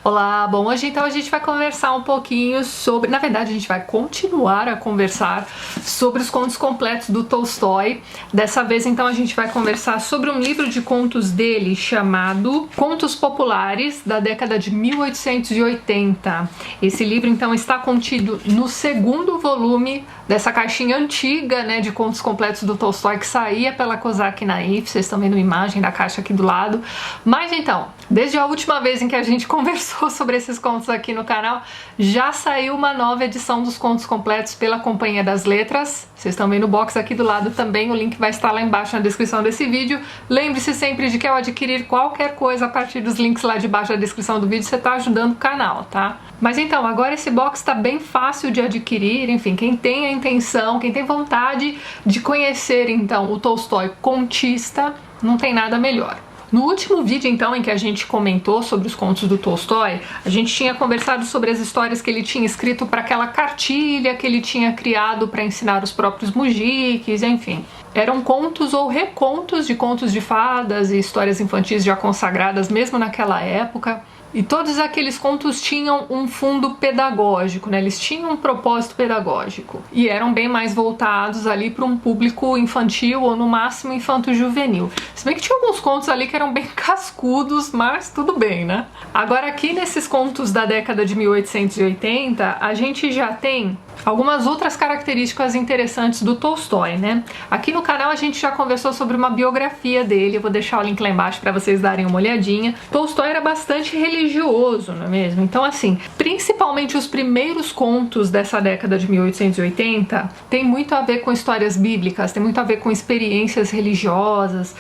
Olá, bom, hoje então a gente vai conversar um pouquinho sobre, na verdade a gente vai continuar a conversar sobre os contos completos do Tolstói. Dessa vez então a gente vai conversar sobre um livro de contos dele chamado Contos Populares, da década de 1880. Esse livro então está contido no segundo volume dessa caixinha antiga, né, de contos completos do Tolstói que saía pela Kozak Naif. Vocês estão vendo a imagem da caixa aqui do lado. Mas então, desde a última vez em que a gente conversou sobre esses contos aqui no canal, já saiu uma nova edição dos contos completos pela Companhia das Letras. Vocês estão vendo o box aqui do lado também, o link vai estar lá embaixo na descrição desse vídeo. Lembre-se sempre de que ao adquirir qualquer coisa a partir dos links lá de baixo da descrição do vídeo, você está ajudando o canal, tá? Mas então, agora esse box está bem fácil de adquirir, enfim, quem tem a intenção, quem tem vontade de conhecer então o Tolstói contista, não tem nada melhor. No último vídeo, então, em que a gente comentou sobre os contos do Tolstói, a gente tinha conversado sobre as histórias que ele tinha escrito para aquela cartilha que ele tinha criado para ensinar os próprios mujiques, enfim. Eram contos ou recontos de contos de fadas e histórias infantis já consagradas mesmo naquela época. E todos aqueles contos tinham um fundo pedagógico, né? Eles tinham um propósito pedagógico e eram bem mais voltados ali para um público infantil ou no máximo infanto-juvenil. Se bem que tinha alguns contos ali que eram bem cascudos, mas tudo bem, né? Agora aqui nesses contos da década de 1880, a gente já tem algumas outras características interessantes do Tolstói, né? Aqui no canal a gente já conversou sobre uma biografia dele, eu vou deixar o link lá embaixo para vocês darem uma olhadinha. Tolstói era bastante religioso, não é mesmo? Então assim, principalmente os primeiros contos dessa década de 1880 tem muito a ver com histórias bíblicas, tem muito a ver com experiências religiosas,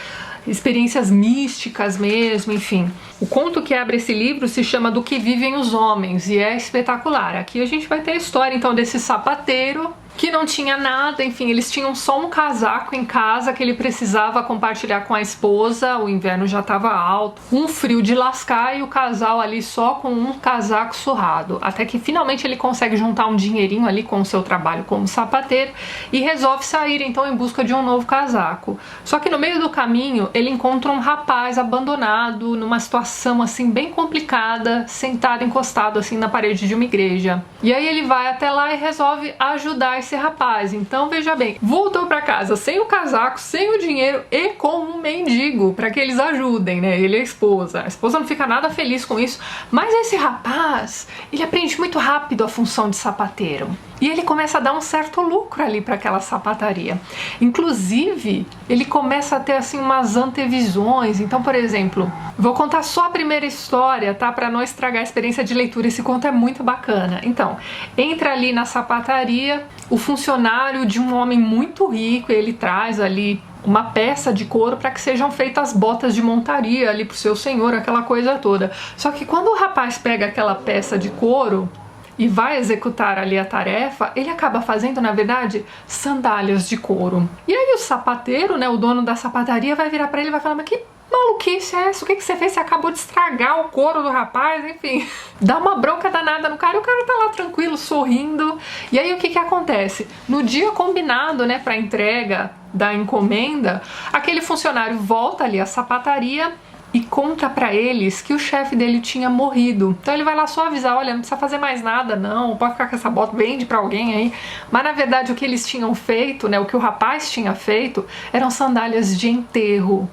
experiências místicas mesmo, enfim. O conto que abre esse livro se chama Do que Vivem os Homens e é espetacular. Aqui a gente vai ter a história então desse sapateiro que não tinha nada, enfim, eles tinham só um casaco em casa que ele precisava compartilhar com a esposa, o inverno já estava alto, um frio de lascar e o casal ali só com um casaco surrado, até que finalmente ele consegue juntar um dinheirinho ali com o seu trabalho como sapateiro e resolve sair então em busca de um novo casaco. Só que no meio do caminho ele encontra um rapaz abandonado, numa situação assim bem complicada, sentado encostado assim na parede de uma igreja. E aí ele vai até lá e resolve ajudar esse rapaz. Então veja bem, voltou para casa sem o casaco, sem o dinheiro e com um mendigo para que eles ajudem, né? Ele e a esposa não fica nada feliz com isso, mas esse rapaz, ele aprende muito rápido a função de sapateiro e ele começa a dar um certo lucro ali para aquela sapataria. Inclusive ele começa a ter assim umas antevisões. Então, por exemplo, vou contar só a primeira história, tá? Para não estragar a experiência de leitura. Esse conto é muito bacana. Então, entra ali na sapataria o funcionário de um homem muito rico, e ele traz ali uma peça de couro para que sejam feitas botas de montaria ali pro seu senhor, aquela coisa toda. Só que quando o rapaz pega aquela peça de couro e vai executar ali a tarefa, ele acaba fazendo, na verdade, sandálias de couro. E aí o sapateiro, né, o dono da sapataria, vai virar para ele e vai falar: mas que maluquice é essa? O que você fez? Você acabou de estragar o couro do rapaz, enfim. Dá uma bronca danada no cara e o cara tá lá tranquilo, sorrindo. E aí o que acontece? No dia combinado, né, pra entrega da encomenda, aquele funcionário volta ali à sapataria e conta pra eles que o chefe dele tinha morrido. Então ele vai lá só avisar: olha, não precisa fazer mais nada não, pode ficar com essa bota, vende pra alguém aí. Mas na verdade o que eles tinham feito, né, o que o rapaz tinha feito, eram sandálias de enterro.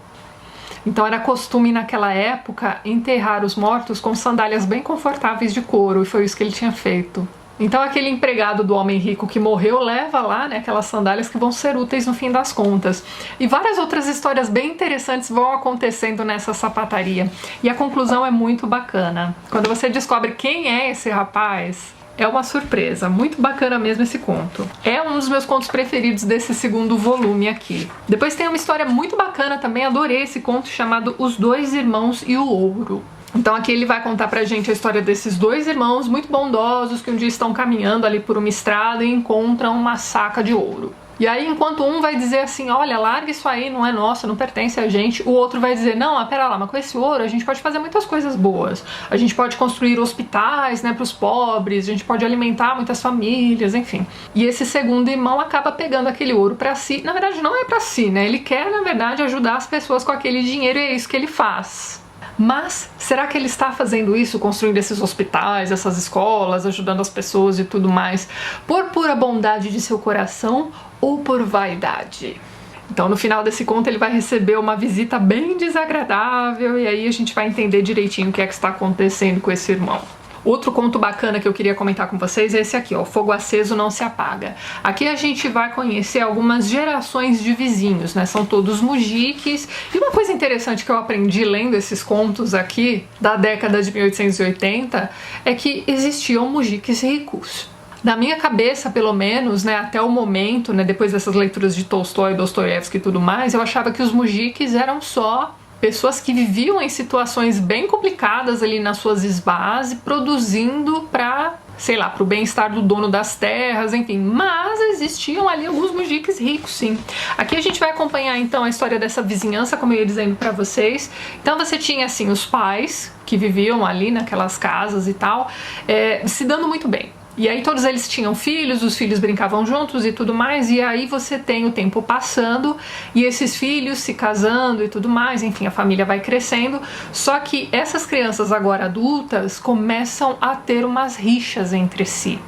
Então era costume naquela época enterrar os mortos com sandálias bem confortáveis de couro, e foi isso que ele tinha feito. Então aquele empregado do homem rico que morreu leva lá, né, aquelas sandálias que vão ser úteis no fim das contas. E várias outras histórias bem interessantes vão acontecendo nessa sapataria. E a conclusão é muito bacana. Quando você descobre quem é esse rapaz, é uma surpresa, muito bacana mesmo esse conto. É um dos meus contos preferidos desse segundo volume aqui. Depois tem uma história muito bacana também, adorei esse conto, chamado Os Dois Irmãos e o Ouro. Então aqui ele vai contar pra gente a história desses dois irmãos muito bondosos que um dia estão caminhando ali por uma estrada e encontram uma saca de ouro. E aí, enquanto um vai dizer assim: olha, larga isso aí, não é nosso, não pertence a gente, o outro vai dizer: não, pera lá, mas com esse ouro a gente pode fazer muitas coisas boas. A gente pode construir hospitais, né, pros pobres, a gente pode alimentar muitas famílias, enfim. E esse segundo irmão acaba pegando aquele ouro pra si. Na verdade, não é pra si, né? Ele quer, na verdade, ajudar as pessoas com aquele dinheiro e é isso que ele faz. Mas será que ele está fazendo isso, construindo esses hospitais, essas escolas, ajudando as pessoas e tudo mais, por pura bondade de seu coração ou por vaidade? Então no final desse conto ele vai receber uma visita bem desagradável e aí a gente vai entender direitinho o que é que está acontecendo com esse irmão. Outro conto bacana que eu queria comentar com vocês é esse aqui, ó, Fogo Aceso Não Se Apaga. Aqui a gente vai conhecer algumas gerações de vizinhos, né? São todos mujiques. E uma coisa interessante que eu aprendi lendo esses contos aqui, da década de 1880, é que existiam mujiques ricos. Na minha cabeça, pelo menos, né, até o momento, né, depois dessas leituras de Tolstói, Dostoiévski e tudo mais, eu achava que os mujiques eram só pessoas que viviam em situações bem complicadas ali nas suas esbás, produzindo para, sei lá, para o bem-estar do dono das terras, enfim. Mas existiam ali alguns mujiques ricos, sim. Aqui a gente vai acompanhar então a história dessa vizinhança, como eu ia dizendo para vocês. Então você tinha assim os pais que viviam ali naquelas casas e tal, se dando muito bem. E aí todos eles tinham filhos, os filhos brincavam juntos e tudo mais, e aí você tem o tempo passando e esses filhos se casando e tudo mais, enfim, a família vai crescendo, só que essas crianças agora adultas começam a ter umas rixas entre si.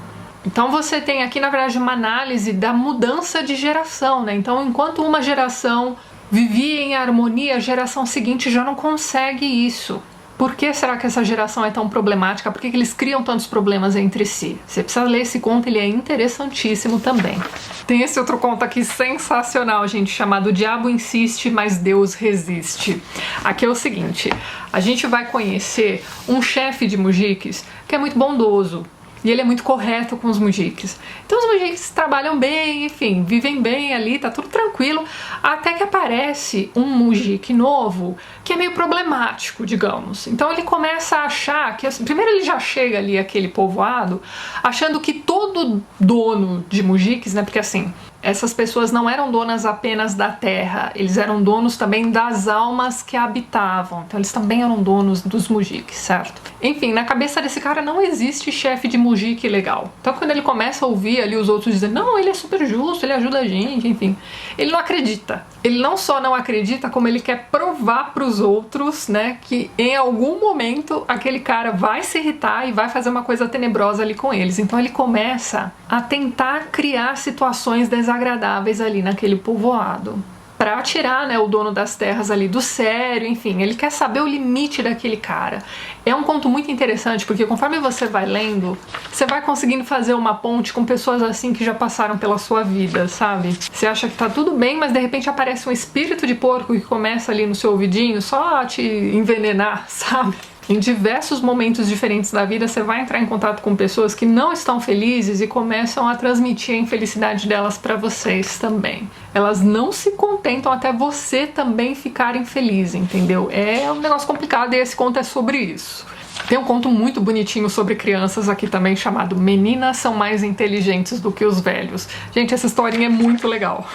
Então você tem aqui, na verdade, uma análise da mudança de geração, né? Então enquanto uma geração vivia em harmonia, a geração seguinte já não consegue isso. Por que será que essa geração é tão problemática? Por que eles criam tantos problemas entre si? Você precisa ler esse conto, ele é interessantíssimo também. Tem esse outro conto aqui sensacional, gente, chamado O Diabo Insiste, Mas Deus Resiste. Aqui é o seguinte, a gente vai conhecer um chefe de mujiques que é muito bondoso. E ele é muito correto com os mujiques. Então os mujiques trabalham bem, enfim, vivem bem ali, tá tudo tranquilo. Até que aparece um mujique novo que é meio problemático, digamos. Então ele começa a achar que... Primeiro ele já chega ali, aquele povoado, achando que todo dono de mujiques, né? Porque assim, essas pessoas não eram donas apenas da terra, eles eram donos também das almas que a habitavam. Então eles também eram donos dos mujiques, certo? Enfim, na cabeça desse cara não existe chefe de mujique legal. Então quando ele começa a ouvir ali os outros dizendo, não, ele é super justo, ele ajuda a gente, enfim, ele não acredita. Ele não só não acredita, como ele quer provar para os outros, né, que em algum momento aquele cara vai se irritar e vai fazer uma coisa tenebrosa ali com eles. Então ele começa a tentar criar situações desagradáveis ali naquele povoado, para tirar, né, o dono das terras ali do sério, enfim, ele quer saber o limite daquele cara. É um conto muito interessante, porque conforme você vai lendo, você vai conseguindo fazer uma ponte com pessoas assim que já passaram pela sua vida, sabe? Você acha que tá tudo bem, mas de repente aparece um espírito de porco que começa ali no seu ouvidinho só a te envenenar, sabe? Em diversos momentos diferentes da vida, você vai entrar em contato com pessoas que não estão felizes e começam a transmitir a infelicidade delas para vocês também. Elas não se contentam até você também ficar infeliz, entendeu? É um negócio complicado e esse conto é sobre isso. Tem um conto muito bonitinho sobre crianças aqui também, chamado Meninas São Mais Inteligentes do que os Velhos. Gente, essa historinha é muito legal.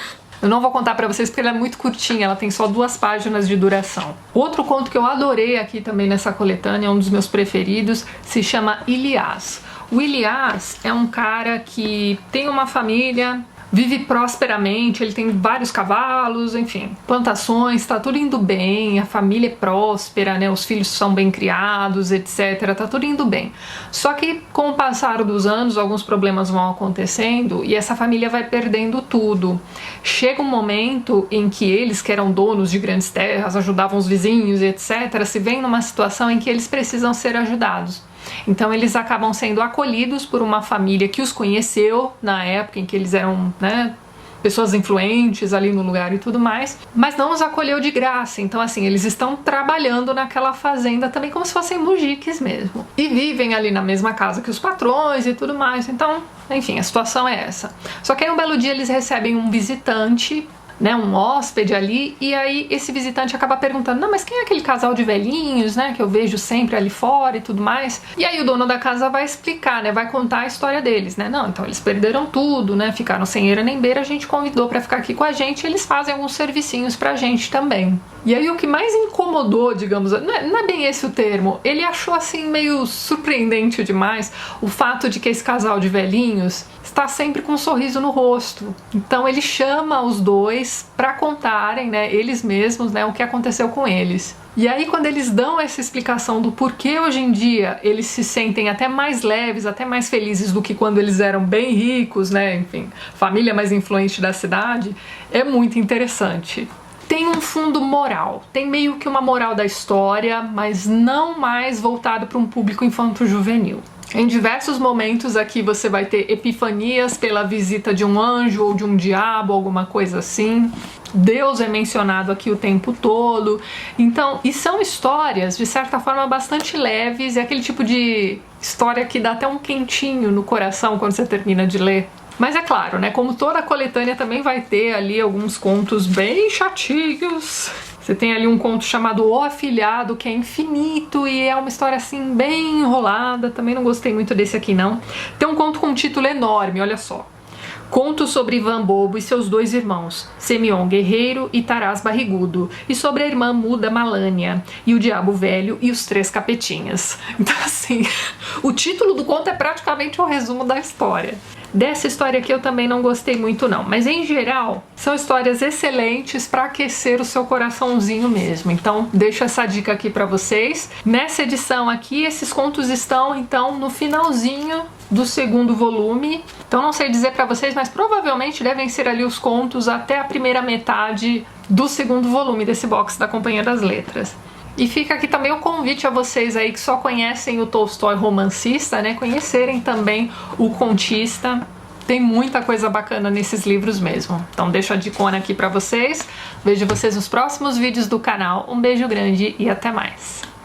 Eu não vou contar pra vocês porque ela é muito curtinha, ela tem só 2 páginas de duração. Outro conto que eu adorei aqui também nessa coletânea, é um dos meus preferidos, se chama Ilias. O Ilias é um cara que tem uma família, vive prosperamente, ele tem vários cavalos, enfim, plantações, tá tudo indo bem, a família é próspera, né, os filhos são bem criados, etc, tá tudo indo bem. Só que com o passar dos anos, alguns problemas vão acontecendo e essa família vai perdendo tudo. Chega um momento em que eles, que eram donos de grandes terras, ajudavam os vizinhos, etc, se veem numa situação em que eles precisam ser ajudados. Então eles acabam sendo acolhidos por uma família que os conheceu na época em que eles eram, né, pessoas influentes ali no lugar e tudo mais, mas não os acolheu de graça. Então assim, eles estão trabalhando naquela fazenda também como se fossem mujiques mesmo. E vivem ali na mesma casa que os patrões e tudo mais. Então, enfim, a situação é essa. Só que aí um belo dia eles recebem um visitante, né, um hóspede ali, e aí esse visitante acaba perguntando, não, mas quem é aquele casal de velhinhos, né, que eu vejo sempre ali fora e tudo mais? E aí o dono da casa vai explicar, né, vai contar a história deles, né, não, então eles perderam tudo, né, ficaram sem eira nem beira, a gente convidou pra ficar aqui com a gente, e eles fazem alguns servicinhos pra gente também. E aí o que mais incomodou, digamos, não é bem esse o termo, ele achou assim meio surpreendente demais o fato de que esse casal de velhinhos está sempre com um sorriso no rosto. Então ele chama os dois para contarem, né, eles mesmos, né, o que aconteceu com eles. E aí quando eles dão essa explicação do porquê hoje em dia eles se sentem até mais leves, até mais felizes do que quando eles eram bem ricos, né, enfim, família mais influente da cidade, é muito interessante. Tem um fundo moral, tem meio que uma moral da história, mas não mais voltado para um público infanto-juvenil. Em diversos momentos aqui você vai ter epifanias pela visita de um anjo ou de um diabo, alguma coisa assim. Deus é mencionado aqui o tempo todo. Então, e são histórias, de certa forma, bastante leves. É aquele tipo de história que dá até um quentinho no coração quando você termina de ler. Mas é claro, né, como toda a coletânea também vai ter ali alguns contos bem chatinhos. Você tem ali um conto chamado O Afilhado, que é infinito e é uma história assim bem enrolada. Também não gostei muito desse aqui não. Tem um conto com um título enorme, olha só. Conto sobre Ivan Bobo e seus dois irmãos, Semion Guerreiro e Taraz Barrigudo, e sobre a irmã muda Malânia, e o Diabo Velho e os Três Capetinhas. Então assim, o título do conto é praticamente um resumo da história. Dessa história aqui eu também não gostei muito não, mas em geral são histórias excelentes para aquecer o seu coraçãozinho mesmo. Então deixo essa dica aqui para vocês. Nessa edição aqui esses contos estão então no finalzinho do segundo volume. Então não sei dizer para vocês, mas provavelmente devem ser ali os contos até a primeira metade do segundo volume desse box da Companhia das Letras. E fica aqui também o convite a vocês aí que só conhecem o Tolstói romancista, né, conhecerem também o contista. Tem muita coisa bacana nesses livros mesmo. Então deixo a dicona aqui pra vocês. Vejo vocês nos próximos vídeos do canal. Um beijo grande e até mais.